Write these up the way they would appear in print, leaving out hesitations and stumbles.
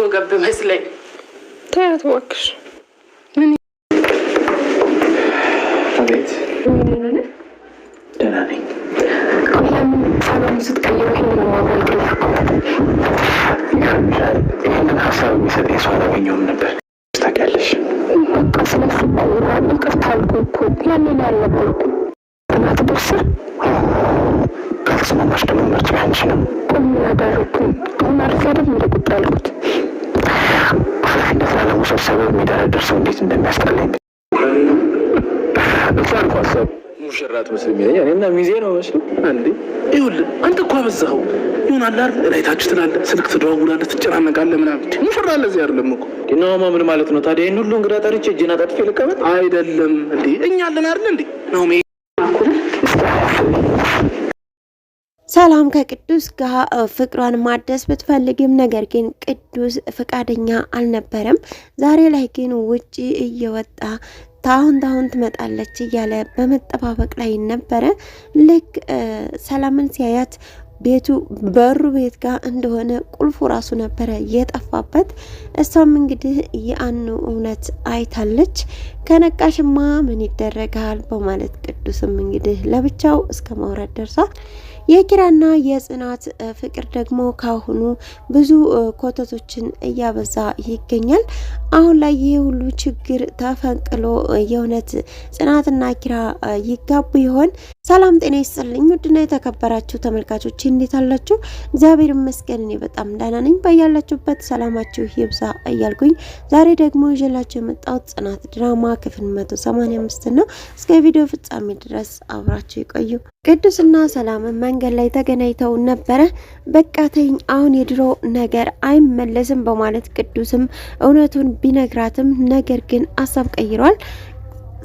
ወገብ መስለኝ ታያት እባክሽ። አቤት ደህና ነኝ። ሰላም ስትቀይረው ይህንን ሀሳብ የሚሰጠኝ ሰው አላገኘሁም ነበር። ታውቂያለሽ፣ በቃ ስለሱ ይቅርታ አልኩህ እኮ ያንን ያለበልኩ ጥናት ደርሰህ ካልተስማማሽ ደግሞ ምርጫ አንቺ ነው። ቁም ያደረኩኝ አሁን አርፌ አይደል እንደ ቁጣ ያልኩት ኃላፊነት ላለመውሰድ ሰበብ የሚደረድር ሰው እንዴት እንደሚያስጠላኝ እዛ አልኩ። ሀሳብ ሙሽራት መስል የሚለኝ እኔና ሚዜ ነው መስል እንዴ? ይኸውልህ አንተ እኮ አበዛኸው። ይሆናል አይደል? እላይታችሁ ትላለህ፣ ስልክ ትደዋውላለህ፣ ትጨናነቃለህ ምናምን። ሙሽራ ለዚህ አይደለም እኮ ዲናማ ምን ማለት ነው ታዲያ? ይሄን ሁሉ እንግዳ ጠርቼ እጄን አጣጥፌ ልቀመጥ አይደለም እንዴ? እኛ አለን አይደል እንዴ? ነው ሰላም ከቅዱስ ጋር ፍቅሯን ማደስ ብትፈልግም ነገር ግን ቅዱስ ፍቃደኛ አልነበረም። ዛሬ ላይ ግን ውጪ እየወጣ ታሁን ትመጣለች እያለ በመጠባበቅ ላይ ነበረ። ልክ ሰላምን ሲያያት ቤቱ በሩ ቤት ጋር እንደሆነ ቁልፉ ራሱ ነበረ የጠፋበት። እሷም እንግዲህ የአኑ እውነት አይታለች። ከነቃሽማ ምን ይደረጋል በማለት ቅዱስም እንግዲህ ለብቻው እስከ ማውረድ ደርሷል። የኪራና የጽናት ፍቅር ደግሞ ካሁኑ ብዙ ኮተቶችን እያበዛ ይገኛል። አሁን ላይ ይህ ሁሉ ችግር ተፈንቅሎ የእውነት ጽናትና ኪራ ይጋቡ ይሆን? ሰላም ጤና ይስጥልኝ ውድና የተከበራችሁ ተመልካቾች እንዴት አላችሁ? እግዚአብሔር ይመስገን እኔ በጣም ደህና ነኝ። በያላችሁበት ሰላማችሁ ይብዛ እያልኩኝ ዛሬ ደግሞ ይዤላችሁ የመጣሁት ጽናት ድራማ ክፍል 185 ነው። እስከ ቪዲዮ ፍጻሜ ድረስ አብራችሁ ይቆዩ። ቅዱስና ሰላም መንገድ ላይ ተገናኝተው ነበረ። በቃ ተይኝ፣ አሁን የድሮ ነገር አይመለስም በማለት ቅዱስም እውነቱን ቢነግራትም ነገር ግን ሀሳብ ቀይሯል።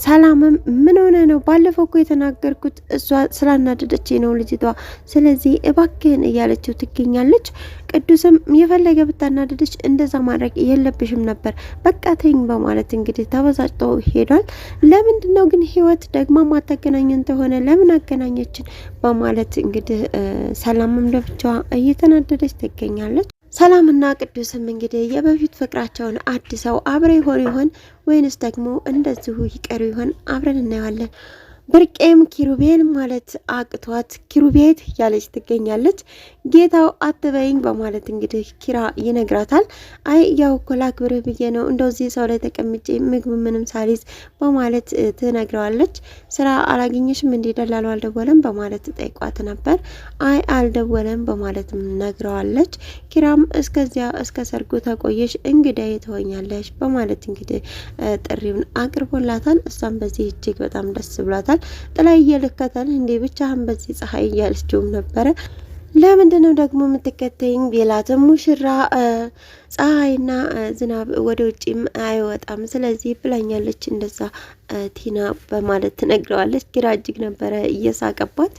ሰላምም ምን ሆነ ነው? ባለፈው እኮ የተናገርኩት እሷ ስላናደደች ነው ልጅቷ፣ ስለዚህ እባክህን እያለችው ትገኛለች። ቅዱስም የፈለገ ብታናደደች እንደዛ ማድረግ የለብሽም ነበር፣ በቃ ተይኝ በማለት እንግዲህ ተበሳጭቶ ሄዷል። ለምንድን ነው ግን ህይወት ደግሞ ማታገናኘን ተሆነ ለምን አገናኘችን በማለት እንግዲህ ሰላምም ለብቻዋ እየተናደደች ትገኛለች። ሰላምና ቅዱስም እንግዲህ የበፊት ፍቅራቸውን አድሰው አብረው ይሆን ወይንስ ደግሞ እንደዚሁ ይቀሩ ይሆን? አብረን እናየዋለን። ብርቄም ኪሩቤል ማለት አቅቷት ኪሩቤት ያለች ትገኛለች። ጌታው አትበይኝ በማለት እንግዲህ ኪራ ይነግራታል። አይ ያው እኮ ላክብርህ ብዬ ነው እንደዚህ ሰው ላይ ተቀምጬ ምግብ ምንም ሳሊዝ በማለት ትነግረዋለች። ስራ አላገኘሽም እንዴ ደላሉ አልደወለም በማለት ጠይቋት ነበር። አይ አልደወለም በማለት ነግረዋለች። ኪራም እስከዚያ እስከ ሰርጉ ተቆየሽ እንግዳዬ ትሆኛለሽ በማለት እንግዲህ ጥሪውን አቅርቦላታል። እሷም በዚህ እጅግ በጣም ደስ ብሏታል። ጥላይ እየልከታል እንዴ ብቻህን በዚህ ፀሐይ እያለችውም ነበረ። ለምንድን ነው ደግሞ የምትከተይኝ ቢላትም ሙሽራ ፀሐይና ዝናብ ወደ ውጭም አይወጣም ስለዚህ ብላኛለች እንደዛ ቲና በማለት ትነግረዋለች። ኪራ እጅግ ነበረ እየሳቀባት።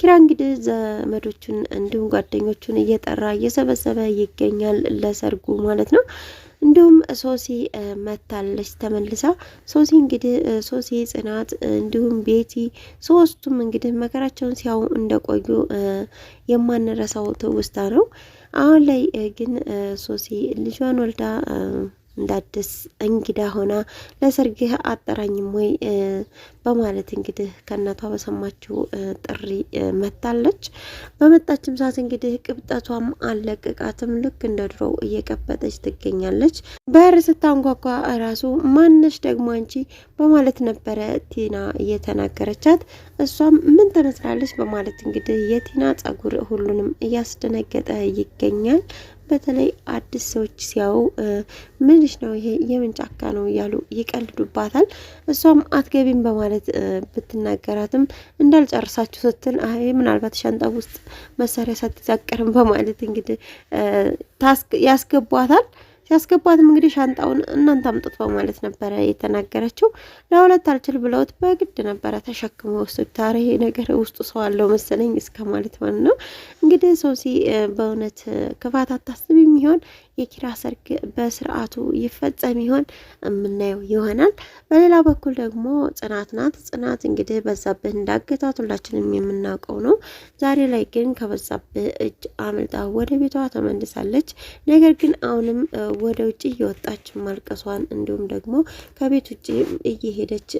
ኪራ እንግዲህ ዘመዶቹን እንዲሁም ጓደኞቹን እየጠራ እየሰበሰበ ይገኛል ለሰርጉ ማለት ነው። እንዲሁም ሶሲ መታለች ተመልሳ። ሶሲ እንግዲህ ሶሲ ጽናት እንዲሁም ቤቲ ሶስቱም እንግዲህ መከራቸውን ሲያው እንደቆዩ የማንረሳው ትውስታ ነው። አሁን ላይ ግን ሶሲ ልጇን ወልዳ እንዳደስ እንግዳ ሆና ለሰርግህ አጠራኝም ወይ በማለት እንግዲህ ከእናቷ በሰማችው ጥሪ መታለች። በመጣችም ሰዓት እንግዲህ ቅብጠቷም አለቀቃትም። ልክ እንደ ድሮ እየቀበጠች ትገኛለች። በር ስታንኳኳ ራሱ ማነሽ ደግሞ አንቺ በማለት ነበረ ቲና እየተናገረቻት። እሷም ምን ትመስላለች በማለት እንግዲህ የቲና ጸጉር ሁሉንም እያስደነገጠ ይገኛል። በተለይ አዲስ ሰዎች ሲያዩ ምንሽ ነው ይሄ የምን ጫካ ነው እያሉ ይቀልዱባታል። እሷም አትገቢም በማለት ብትናገራትም እንዳልጨርሳችሁ ስትል አይ ምናልባት ሻንጣ ውስጥ መሳሪያ ሳትዛቀርም በማለት እንግዲህ ያስገቧታል። ሲያስገባትም እንግዲህ ሻንጣውን እናንተ አምጡት በማለት ነበረ የተናገረችው። ለሁለት አልችል ብለውት በግድ ነበረ ተሸክመው ወስዱት። ታሪ ይሄ ነገር ውስጡ ሰው አለው መሰለኝ እስከ ማለት ማለት ነው። እንግዲህ ሶሲ በእውነት ክፋት አታስብ የሚሆን የኪራ ሰርግ በስርዓቱ ይፈጸም ይሆን የምናየው ይሆናል። በሌላ በኩል ደግሞ ጽናት ናት። ጽናት እንግዲህ በዛብህ እንዳገታት ሁላችንም የምናውቀው ነው። ዛሬ ላይ ግን ከበዛብህ እጅ አምልጣ ወደ ቤቷ ተመልሳለች። ነገር ግን አሁንም ወደ ውጭ እየወጣች ማልቀሷን እንዲሁም ደግሞ ከቤት ውጭ እየሄደች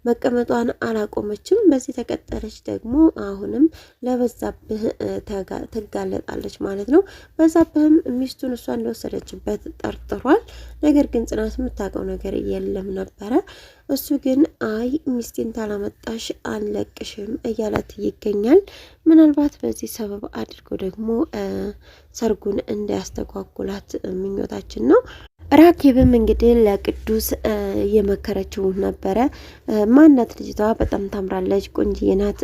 መቀመጧን አላቆመችም። በዚህ ተቀጠለች ደግሞ አሁንም ለበዛብህ ትጋለጣለች ማለት ነው። በዛብህም ሚስቱን እሷ እንደወሰደችበት ጠርጥሯል። ነገር ግን ጽናት የምታውቀው ነገር የለም ነበረ። እሱ ግን አይ ሚስቴን ታላመጣሽ አንለቅሽም እያላት ይገኛል። ምናልባት በዚህ ሰበብ አድርጎ ደግሞ ሰርጉን እንዳያስተጓጉላት ምኞታችን ነው። ራኬብም እንግዲህ ለቅዱስ እየመከረችው ነበረ። ማናት ልጅቷ በጣም ታምራለች፣ ቆንጅዬ ናት፣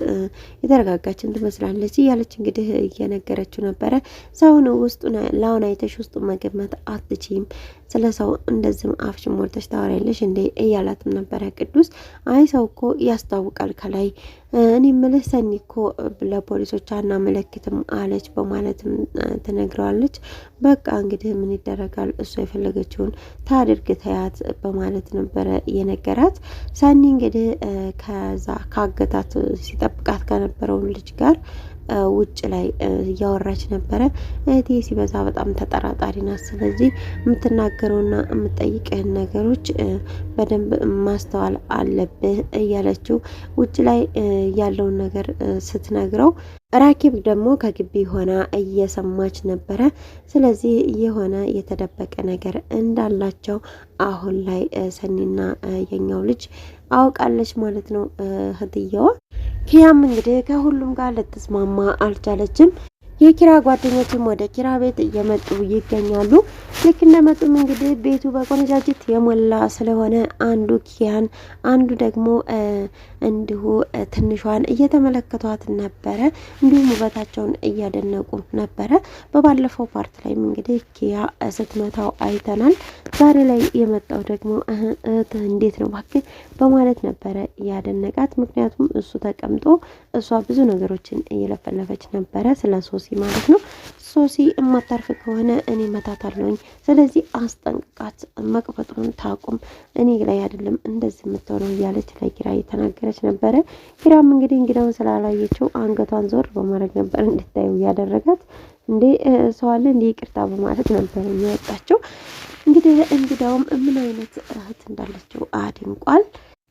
የተረጋጋችን ትመስላለች እያለች እንግዲህ እየነገረችው ነበረ። ሰውን ውስጡን ላውን አይተሽ ውስጡ መገመት አትችይም፣ ስለ ሰው እንደዚህ አፍሽን ሞልተሽ ታወሪያለሽ እንዴ እያላትም ነበረ ቅዱስ። አይ ሰው እኮ ያስታውቃል ከላይ፣ እኔ ምልህ ሰኒ እኮ ለፖሊሶች አናመለክትም አለች በማለትም ትነግረዋለች። በቃ እንግዲህ ምን ይደረጋል እሷ የፈለገችውን ታድርግ ተያት በማለት ነበረ የነገራት። ሰኒ እንግዲህ ከዛ ካገታት ሲጠብቃት ከነበረው ልጅ ጋር ውጭ ላይ እያወራች ነበረ። እህቴ ሲበዛ በጣም ተጠራጣሪ ናት። ስለዚህ የምትናገረውና የምትጠይቅህን ነገሮች በደንብ ማስተዋል አለብህ እያለችው ውጭ ላይ ያለውን ነገር ስትነግረው ራኬብ ደግሞ ከግቢ ሆና እየሰማች ነበረ። ስለዚህ የሆነ የተደበቀ ነገር እንዳላቸው አሁን ላይ ሰኒና የኛው ልጅ አውቃለች ማለት ነው እህትየዋ። ኪያም እንግዲህ ከሁሉም ጋር ልትስማማ አልቻለችም። የኪራ ጓደኞችም ወደ ኪራ ቤት እየመጡ ይገኛሉ። ልክ እንደመጡም እንግዲህ ቤቱ በቆነጃጅት የሞላ ስለሆነ አንዱ ኪያን አንዱ ደግሞ እንዲሁ ትንሿን እየተመለከቷት ነበረ። እንዲሁም ውበታቸውን እያደነቁ ነበረ። በባለፈው ፓርት ላይም እንግዲህ ኪያ ስትመታው አይተናል። ዛሬ ላይ የመጣው ደግሞ እህትህ እንዴት ነው እባክህ በማለት ነበረ ያደነቃት። ምክንያቱም እሱ ተቀምጦ እሷ ብዙ ነገሮችን እየለፈለፈች ነበረ ስለ ሶሲ ማለት ነው። ሶሲ የማታርፍ ከሆነ እኔ መታታለሁኝ፣ ስለዚህ አስጠንቅቃት፣ መቅበጡን ታቁም፣ እኔ ላይ አይደለም እንደዚህ የምትሆነው እያለች ለኪራ እየተናገረች ነበረ። ኪራም እንግዲህ እንግዳውን ስላላየችው አንገቷን ዞር በማድረግ ነበር እንድታዩ ያደረጋት። እንዴ ሰው አለ እንዴ ይቅርታ በማለት ነበር የሚወጣቸው። እንግዲህ እንግዳውም ምን አይነት እህት እንዳለችው አድንቋል።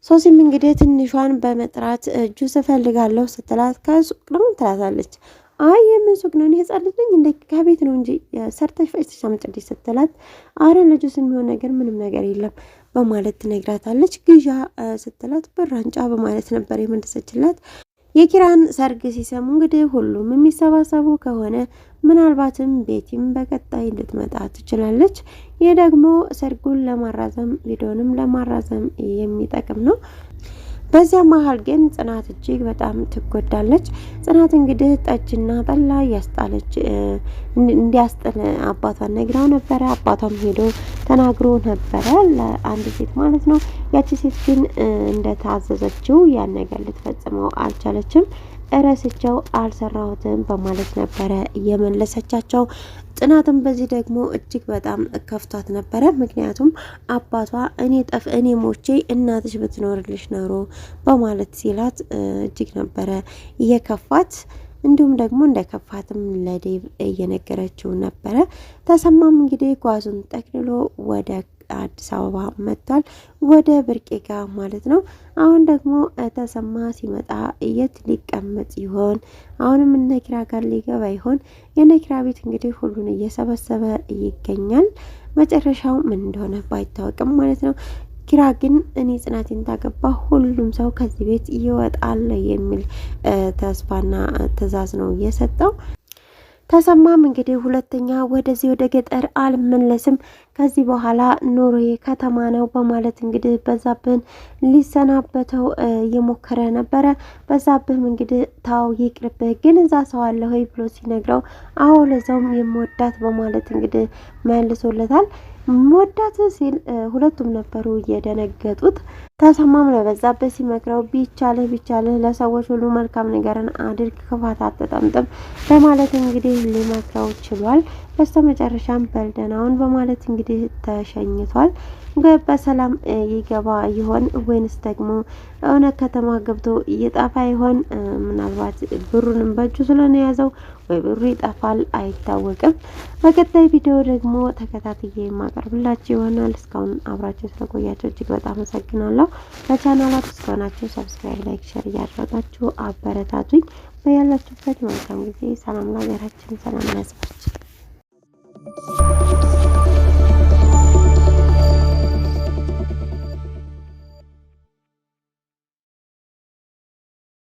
ሶሲም እንግዲህ ትንሿን በመጥራት ጁስ እፈልጋለሁ ስትላት ከሱቅ ነው ትላታለች። አይ የምን ሱቅ ነው? እኔ ህጻን ልጅ ነኝ እንደ ከቤት ነው እንጂ ሰርተሽ ፈጭተሽ አምጪልኝ ስትላት አረ ልጁስ የሚሆን ነገር ምንም ነገር የለም በማለት ትነግራታለች። ግዣ ስትላት ብር አንጫ በማለት ነበር የመለሰችላት። የኪራን ሰርግ ሲሰሙ እንግዲህ ሁሉም የሚሰባሰቡ ከሆነ ምናልባትም ቤቲም በቀጣይ ልትመጣ ትችላለች። ይህ ደግሞ ሰርጉን ለማራዘም ቪዲዮንም ለማራዘም የሚጠቅም ነው። በዚያ መሀል ግን ጽናት እጅግ በጣም ትጎዳለች። ጽናት እንግዲህ ጠጅና ጠላ እያስጣለች እንዲያስጥል አባቷን ነግራው ነበረ። አባቷም ሄዶ ተናግሮ ነበረ ለአንድ ሴት ማለት ነው። ያቺ ሴት ግን እንደታዘዘችው ያን ነገር ልትፈጽመው አልቻለችም። እረስቸው አልሰራሁትም በማለት ነበረ እየመለሰቻቸው። ጽናትም በዚህ ደግሞ እጅግ በጣም ከፍቷት ነበረ። ምክንያቱም አባቷ እኔ ሞቼ እናትሽ ብትኖርልሽ ኖሮ በማለት ሲላት እጅግ ነበረ እየከፋት። እንዲሁም ደግሞ እንደከፋትም ለዴቭ እየነገረችው ነበረ። ተሰማም እንግዲህ ጓዙን ጠቅልሎ ወደ አዲስ አበባ መጥቷል፣ ወደ ብርቄ ጋር ማለት ነው። አሁን ደግሞ ተሰማ ሲመጣ የት ሊቀመጥ ይሆን? አሁንም እነ ኪራ ጋር ሊገባ ይሆን? የነ ኪራ ቤት እንግዲህ ሁሉን እየሰበሰበ ይገኛል። መጨረሻው ምን እንደሆነ ባይታወቅም ማለት ነው። ኪራ ግን እኔ ጽናቴን ታገባ ሁሉም ሰው ከዚህ ቤት ይወጣል የሚል ተስፋና ትዕዛዝ ነው የሰጠው። ተሰማም እንግዲህ ሁለተኛ ወደዚህ ወደ ገጠር አልመለስም፣ ከዚህ በኋላ ኑሮዬ ከተማ ነው በማለት እንግዲህ በዛብህን ሊሰናበተው እየሞከረ ነበረ። በዛብህም እንግዲህ ታው ይቅርብህ፣ ግን እዛ ሰው አለ ሆይ ብሎ ሲነግረው አዎ ለዛውም የምወዳት በማለት እንግዲህ መልሶለታል። ሞዳት ሲል ሁለቱም ነበሩ የደነገጡት። ተሰማም ለበዛብህ ሲመክረው ቢቻልህ ለሰዎች ሁሉ መልካም ነገርን አድርግ፣ ክፋት አትጠምጥም በማለት እንግዲህ ሊመክረው ችሏል። በስተመጨረሻም በልደናውን በማለት እንግዲህ ተሸኝቷል። በሰላም ይገባ ይሆን ወይንስ ደግሞ እውነት ከተማ ገብቶ ይጠፋ ይሆን? ምናልባት ብሩንም በእጁ ስለሆነ ያዘው ወይ ብሩ ይጠፋል አይታወቅም። በቀጣይ ቪዲዮ ደግሞ ተከታትዬ የማቀርብላችሁ ይሆናል። እስካሁን አብራችሁ ስለቆያችሁ እጅግ በጣም አመሰግናለሁ። ለቻናላችሁ እስከሆናችሁ ሰብስክራይብ፣ ላይክ፣ ሼር እያደረጋችሁ አበረታቱኝ። በያላችሁበት መልካም ጊዜ። ሰላም ለሀገራችን፣ ሰላም ለሕዝባችን።